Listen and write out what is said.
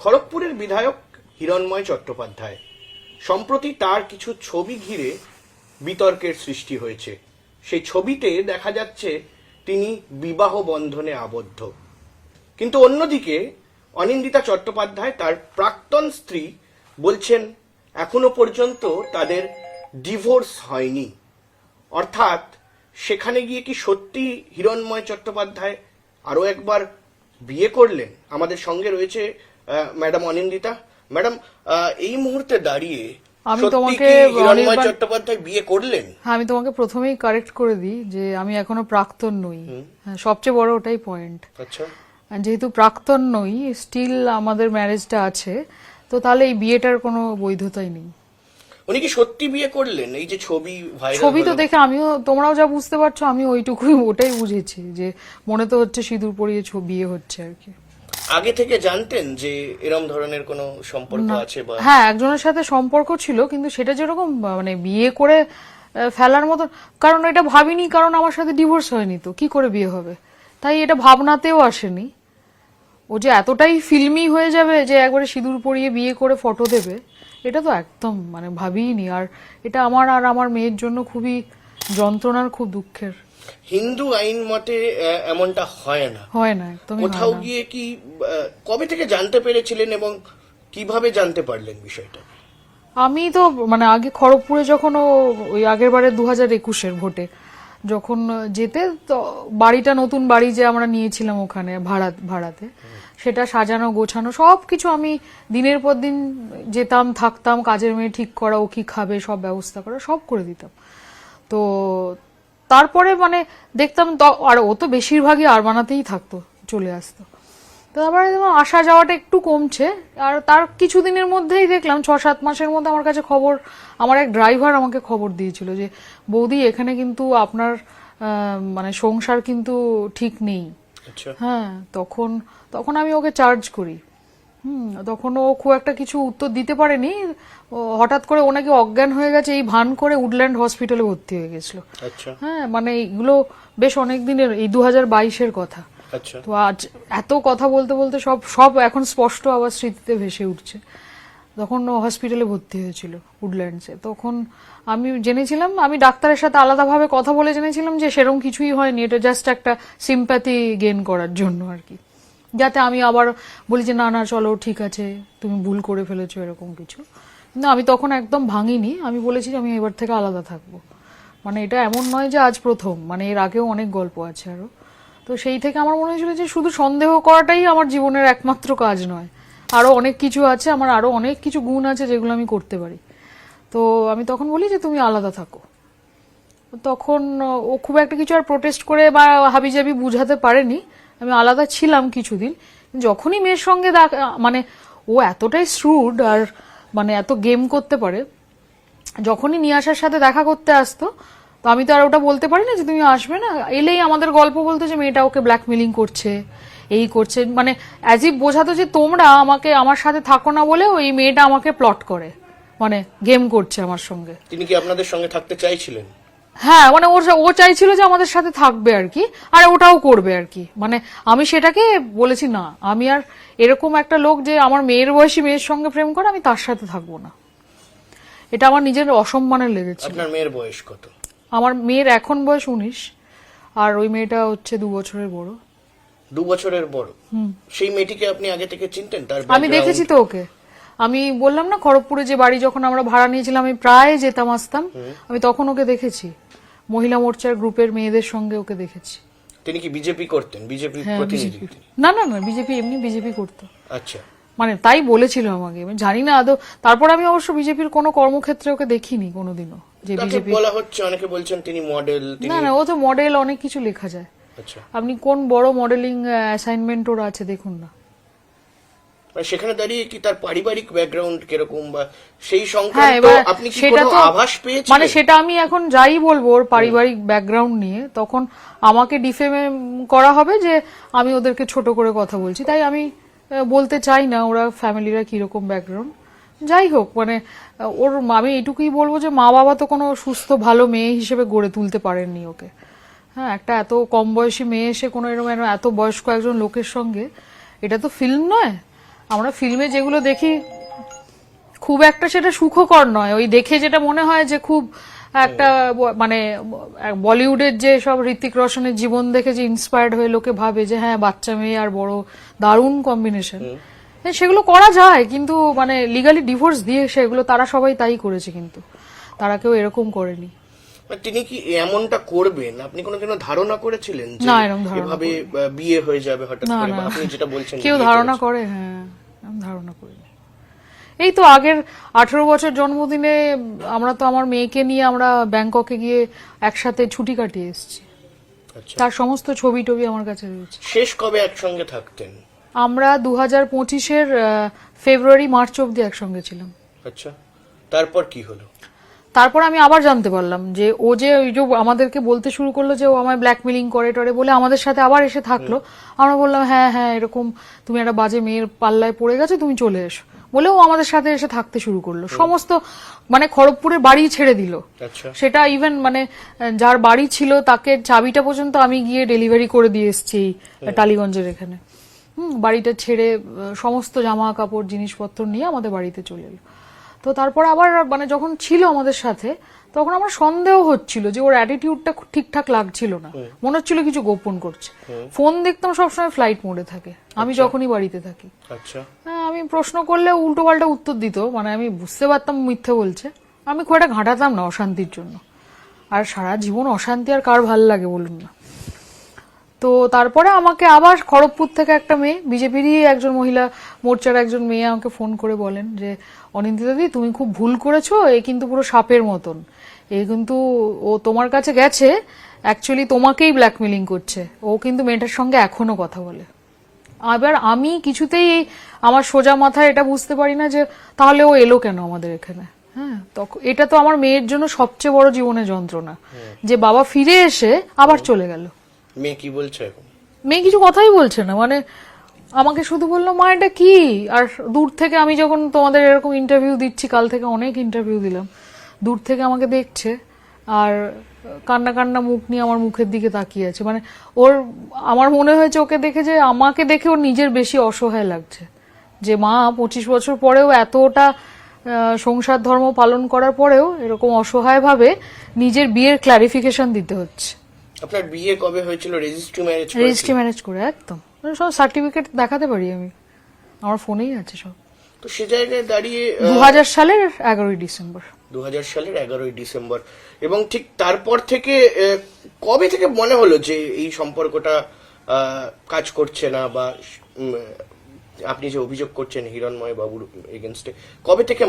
খড়গপুরের বিধায়ক হিরণময় চট্টোপাধ্যায়, সম্প্রতি তার কিছু ছবি ঘিরে বিতর্কের সৃষ্টি হয়েছে। সেই ছবিতে দেখা যাচ্ছে তিনি বিবাহ বন্ধনে আবদ্ধ, কিন্তু অন্যদিকে অনিন্দিতা চট্টোপাধ্যায়, তার প্রাক্তন স্ত্রী, বলছেন এখনো পর্যন্ত তাদের ডিভোর্স হয়নি। অর্থাৎ সেখানে গিয়ে কি সত্যি হিরণময় চট্টোপাধ্যায় আরো একবার বিয়ে করলেন? আমাদের সঙ্গে রয়েছে ম্যাডাম অনিন্দিতা। ম্যাডাম, এই মুহূর্তে দাঁড়িয়ে আমি তোমাকে হিরণময় চট্টোপাধ্যায় বিয়ে করলেন? আমি তোমাকে প্রথমেই কারেক্ট করে দিই যে আমি এখনো প্রাক্তন নই। সবচেয়ে বড় ওটাই পয়েন্ট। আচ্ছা, যেহেতু প্রাক্তন নই, স্টিল আমাদের ম্যারেজটা আছে, তো তাহলে এই বিয়েটার কোনো বৈধতাই নেই। উনি কি সত্যি বিয়ে করলেন? এই যে ছবি ভাইরাল, ছবি তো দেখে আমিও, তোমরাও যা বুঝতে পারছো আমি ওইটুকুই ওটাই বুঝেছি, যে মনে তো হচ্ছে সিঁদুর পরিয়ে বিয়ে হচ্ছে আর কি। আগে থেকে জানতেন যে এরকম ধরনের কোনো সম্পর্ক আছে? বা হ্যাঁ, একজনের সাথে সম্পর্ক ছিল, কিন্তু সেটা যেরকম মানে বিয়ে করে ফেলার মতো, কারণ এটা ভাবিনি, কারণ আমার সাথে ডিভোর্স হয়নি, তো কি করে বিয়ে হবে, তাই এটা ভাবনাতেও আসেনি। ও যে এতটাই ফিল্মি হয়ে যাবে যে একবারে সিঁদুর পরিয়ে বিয়ে করে ফটো দেবে, এটা তো একদম মানে ভাবিনি। আর এটা আমার আর আমার মেয়ের জন্য খুবই যন্ত্রণার, খুব দুঃখের। হিন্দু আইন মতে এমনটা হয় না। হয় না, একদমই হয় কোথাও না। গিয়ে কি কবে থেকে জানতে পেরেছিলেন এবং কিভাবে জানতে পারলেন বিষয়টা? আমি তো মানে আগে খড়গপুরে যখন ওই আগের বারে 2021-এর ভোটে যখন যেতে, তো বাড়িটা, নতুন বাড়ি যে আমরা নিয়েছিলাম ওখানে ভাড়াতে, সেটা সাজানো গোছানো সবকিছু আমি দিনের পর দিন যেতাম, থাকতাম, কাজের মেয়ে ঠিক করা, ও কি খাবে সব ব্যবস্থা করা, সব করে দিতাম। তো তারপরে মানে দেখতাম, আর ও তো বেশিরভাগই আরবানাতেই থাকতো, চলে আসতো। তো তারপরে আসা যাওয়াটা একটু কমছে, আর তার কিছুদিনের মধ্যেই দেখলাম 6-7 মাসের মধ্যে আমার কাছে খবর, আমার এক ড্রাইভার আমাকে খবর দিয়েছিল যে বৌদি এখানে কিন্তু আপনার মানে সংসার কিন্তু ঠিক নেই। হ্যাঁ, তখন আমি ওকে চার্জ করি। তখন ও খুব একটা কিছু উত্তর দিতে পারেনি। হঠাৎ করে ও নাকি অজ্ঞান হয়ে গেছে, এই ভান করে উডল্যান্ড হসপিটালে ভর্তি হয়ে গেছিল। হ্যাঁ, মানে এগুলো বেশ অনেক দিনের, এই 2022-এর কথা। তো আজ এত কথা বলতে বলতে সব এখন স্পষ্ট আবার স্মৃতিতে ভেসে উঠছে। তখন ও হসপিটালে ভর্তি হয়েছিল উডল্যান্ডসে। তখন আমি জেনেছিলাম, আমি ডাক্তারের সাথে আলাদাভাবে কথা বলে জেনেছিলাম যে সেরকম কিছুই হয়নি, এটা জাস্ট একটা সিম্প্যাথি গেইন করার জন্য আর কি, যাতে আমি আবার বলি যে না না চলো ঠিক আছে, তুমি ভুল করে ফেলেছো, এরকম কিছু। কিন্তু আমি তখন একদম ভাঙিনি, আমি বলেছি যে আমি এবার থেকে আলাদা থাকবো। মানে এটা এমন নয় যে আজ প্রথম, মানে এর আগেও অনেক গল্প আছে আরো। তো সেই থেকে আমার মনে হয়েছিল যে শুধু সন্দেহ করাটাই আমার জীবনের একমাত্র কাজ নয়, আরো অনেক কিছু আছে, আমার আরো অনেক কিছু গুণ আছে যেগুলো আমি করতে পারি। তো আমি তখন বলি যে তুমি আলাদা থাকো। তখন ও খুব একটা কিছু আর প্রোটেস্ট করে বা হাবিজাবি বুঝাতে পারেনি। আমি আলাদা ছিলাম কিছুদিন। যখনই মেয়ের সঙ্গে মানে ও এতটাই শ্রুড আর মানে এত গেম করতে পারে, যখনই নিয়ে আসার সাথে দেখা করতে আসতো, তো আমি তো আর ওটা বলতে পারি না যে তুমি আসবে না, এলেই আমাদের গল্প বলতো যে মেয়েটা ওকে ব্ল্যাকমেলিং করছে, এই করছে, মানে অ্যাজ ইফ বোঝাতো যে তোমরা আমাকে, আমার সাথে থাকো না বলে ওই মেয়েটা আমাকে প্লট করে, মানে গেম করছে আমার সঙ্গে। তিনি কি আপনাদের সঙ্গে থাকতে চাইছিলেন? হ্যাঁ, মানে ও চাইছিল যে আমাদের সাথে থাকবে আর কি, আর ওটাও করবে আর কি। মানে আমি সেটাকে বলেছি না, আমি আর এরকম একটা লোক যে আমার মেয়ের বয়সী মেয়ের সঙ্গে প্রেম করে আমি তার সাথে থাকবো না, এটা আমার নিজের অসম্মানের লেগেছে। আপনার মেয়ের বয়স কত? আমার মেয়ের এখন বয়স 19, আর ওই মেয়েটা হচ্ছে 2 বছরের বড়। 2 বছরের বড়? সেই মেয়েটিকে আপনি আগে থেকে চিনতেন? তার আমি দেখেছি তো ওকে, আমি বললাম না খড়গপুরে যে বাড়ি যখন আমরা ভাড়া নিয়েছিলাম আমি প্রায় যেতাম আসতাম, আমি তখন ওকে দেখেছি, মহিলা মোর্চার গ্রুপের মেয়েদের সঙ্গে ওকে দেখেছি। তিনি কি বিজেপি করতেন? বিজেপি প্রতিনিধি? না না না, বিজেপি, এমনি বিজেপি করতো। আচ্ছা, মানে তাই বলেছিল আমাকে, আমি জানি না আদৌ। তারপর আমি অবশ্য বিজেপির কোনো কর্মক্ষেত্রে ওকে দেখিনি কোনোদিনও যে বিজেপি। বলা হচ্ছে, অনেকে বলছেন তিনি মডেল। না না, ও তো মডেল, অনেক কিছু লেখা যায়। আচ্ছা, আপনি কোন বড় মডেলিং অ্যাসাইনমেন্ট ওর আছে দেখুন না। সেখানে দাঁড়িয়ে কি তার পারিবারিক ব্যাকগ্রাউন্ড কিরকম বা সেই সংক্রান্ত আপনি কি কোনো আভাস পেয়েছেন? মানে সেটা আমি এখন যাই বলবো ওর পারিবারিক ব্যাকগ্রাউন্ড নিয়ে, তখন আমাকে ডিফেম করা হবে যে আমি ওদেরকে ছোট করে কথা বলছি, তাই আমি বলতে চাই না ওরা ফ্যামিলিরা কিরকম ব্যাকগ্রাউন্ড। যাই হোক, মানে ওর আমি এইটুকুই বলবো যে মা বাবা তো কোনো সুস্থ ভালো মেয়ে হিসেবে গড়ে তুলতে পারেননি ওকে। হ্যাঁ, একটা এত কম বয়সী মেয়ে এসে কোনো এরকম এত বয়স্ক একজন লোকের সঙ্গে, এটা তো ফিল্ম নয়। আমরা ফিল্মে যেগুলো দেখি খুব একটা সেটা সুখকর নয়, ওই দেখে যেটা মনে হয় যে খুব একটা মানে বলিউডের যে সব ঋত্বিক রোশনের জীবন দেখে যে ইন্সপায়ার্ড হয়ে লোকে ভাবে যে হ্যাঁ বাচ্চা মেয়ে আর বড় দারুণ কম্বিনেশন, সেগুলো করা যায় কিন্তু মানে লিগালি ডিভোর্স দিয়ে সেগুলো তারা সবাই তাই করেছে, কিন্তু তারা কেউ এরকম করেনি। তিনি কি এমনটা করবেন আপনি কোনোদিনও ধারণা করেছিলেন যে না, এরকম ধারণা এভাবে বিয়ে হয়ে যাবে হঠাৎ না, করে, না। বা আপনি যেটা বলছেন কেউ বিয়ে ধারণা করেছেন? করে? হ্যাঁ, আমি ধারণা করিনি। এই তো আগের 18 বছর জন্মদিনে আমরা তো আমার মেয়েকে নিয়ে আমরা ব্যাংককে গিয়ে একসাথে ছুটি কাটিয়ে এসেছি, আচ্ছা, তার সমস্ত ছবি টবি আমার কাছে রয়েছে। শেষ কবে একসঙ্গে থাকতেন? আমরা 2025-এর ফেব্রুয়ারি মার্চ অব্দি একসঙ্গে ছিলাম। আচ্ছা, তারপর কি হলো? তারপর আমি আবার জানতে পারলাম যে ও যে ওই যে আমাদেরকে বলতে শুরু করলো যে ও আমায় ব্ল্যাকমেলিং করে টরে বলে আমাদের সাথে আবার এসে থাকলো। আমরা বললাম হ্যাঁ হ্যাঁ এরকম তুমি একটা বাজে মেয়ের পাল্লায় পড়ে গেছো, তুমি চলে এসো বলে ও আমাদের সাথে এসে থাকতে শুরু করলো। সমস্ত মানে খড়গপুরের বাড়ি ছেড়ে দিল, আচ্ছা, সেটা ইভেন মানে যার বাড়ি ছিল তাকে চাবিটা পর্যন্ত আমি গিয়ে ডেলিভারি করে দিয়ে এসেছি টালিগঞ্জের এখানে। বাড়িটা ছেড়ে সমস্ত জামা কাপড় জিনিসপত্র নিয়ে আমাদের বাড়িতে চলে এলো। তো তারপর আবার মানে যখন ছিল আমাদের সাথে তখন আমার সন্দেহ হচ্ছিল যে ওর অ্যাটিটিউডটা ঠিকঠাক লাগছিল না, মনে হচ্ছিল কিছু গোপন করছে। ফোন দেখতাম সবসময় ফ্লাইট মোডে থাকে আমি যখনই বাড়িতে থাকি। আচ্ছা, হ্যাঁ, আমি প্রশ্ন করলে উল্টো পাল্টা উত্তর দিত, মানে আমি বুঝতে পারতাম মিথ্যে বলছে। আমি খুব একটা ঘাঁটাতাম না অশান্তির জন্য, আর সারা জীবন অশান্তি আর কার ভাল লাগে বলুন না। তো তারপরে আমাকে আবার খড়গপুর থেকে একটা মেয়ে, বিজেপিরই একজন মহিলা মোর্চার একজন মেয়ে আমাকে ফোন করে বলেন যে অনিন্দিতা দি তুমি খুব ভুল করেছো, এ কিন্তু পুরো সাপের মতন, এ কিন্তু ও তোমার কাছে গেছে অ্যাকচুয়ালি তোমাকেই ব্ল্যাকমেলিং করছে, ও কিন্তু মেয়েটার সঙ্গে এখনো কথা বলে। আবার আমি কিছুতেই আমার সোজা মাথায় এটা বুঝতে পারি না যে তাহলে ও এলো কেন আমাদের এখানে। হ্যাঁ, তখন এটা তো আমার মেয়ের জন্য সবচেয়ে বড় জীবনের যন্ত্রণা যে বাবা ফিরে এসে আবার চলে গেল। মেয়ে কি বলছে এখন? মেয়ে কিছু কথাই বলছে না, মানে আমাকে শুধু বললো মা এটা কি। আর দূর থেকে আমি যখন তোমাদের এরকম ইন্টারভিউ দিচ্ছি, কাল থেকে অনেক ইন্টারভিউ দিলাম, দূর থেকে আমাকে দেখছে আর কান্না কান্না মুখ নিয়ে আমার মুখের দিকে তাকিয়ে আছে। মানে ওর আমার মনে হয়েছে ওকে দেখে যে আমাকে দেখে ওর নিজের বেশি অসহায় লাগছে যে মা 25 বছর পরেও এতটা সংসার ধর্ম পালন করার পরেও এরকম অসহায় ভাবে নিজের বিয়ের ক্লারিফিকেশন দিতে হচ্ছে। আপনার বিয়ে কবে হয়েছিল? Registry marriage? রেজিস্ট্রি ম্যারেজ করে, একদম সব সার্টিফিকেট দেখাতে পারি আমি, আমার ফোনেই আছে সব। তো সে জায়গায় দাঁড়িয়ে 2000 সালের 11ই ডিসেম্বর। 2000 সালের 11ই ডিসেম্বর, এবং ঠিক তারপর থেকে কবে থেকে মনে হলো যে এই সম্পর্কটা কাজ করছে না, বা আপনি যে অভিযোগ করছেন হিরণময় বাবুর এগেনস্টে, কবে থেকে